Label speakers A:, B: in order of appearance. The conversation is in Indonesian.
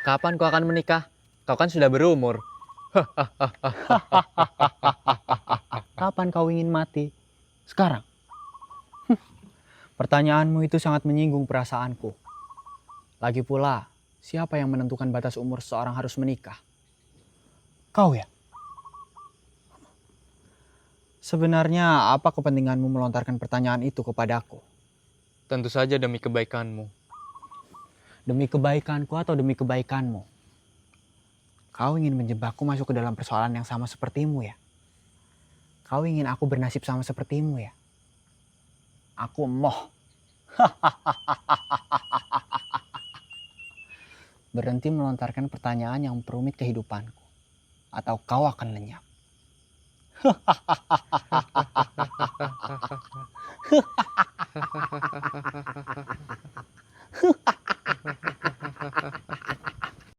A: Kapan kau akan menikah? Kau kan sudah berumur.
B: Kapan kau ingin mati? Sekarang. Pertanyaanmu itu sangat menyinggung perasaanku. Lagi pula, siapa yang menentukan batas umur seseorang harus menikah? Kau ya? Sebenarnya apa kepentinganmu melontarkan pertanyaan itu kepadaku?
A: Tentu saja demi kebaikanmu.
B: Demi kebaikanku atau demi kebaikanmu? Kau ingin menjebakku masuk ke dalam persoalan yang sama sepertimu ya? Kau ingin aku bernasib sama sepertimu ya? Aku emoh. Berhenti melontarkan pertanyaan yang memperumit kehidupanku. Atau kau akan lenyap.